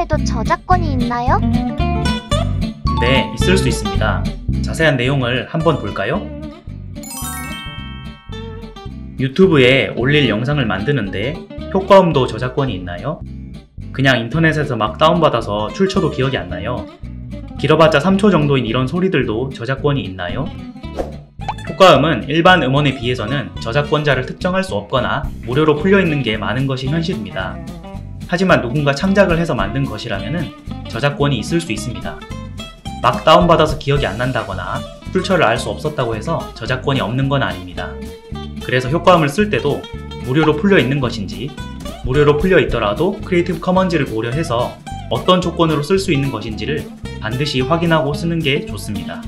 유튜브에도 저작권이 있나요? 네, 있을 수 있습니다. 자세한 내용을 한번 볼까요? 유튜브에 올릴 영상을 만드는데 효과음도 저작권이 있나요? 그냥 인터넷에서 막 다운받아서 출처도 기억이 안 나요. 길어봤자 3초 정도인 이런 소리들도 저작권이 있나요? 효과음은 일반 음원에 비해서는 저작권자를 특정할 수 없거나 무료로 풀려있는 게 많은 것이 현실입니다. 하지만 누군가 창작을 해서 만든 것이라면 저작권이 있을 수 있습니다. 막 다운받아서 기억이 안 난다거나 출처를 알 수 없었다고 해서 저작권이 없는 건 아닙니다. 그래서 효과음을 쓸 때도 무료로 풀려 있는 것인지, 무료로 풀려 있더라도 크리에이티브 커먼즈를 고려해서 어떤 조건으로 쓸 수 있는 것인지를 반드시 확인하고 쓰는 게 좋습니다.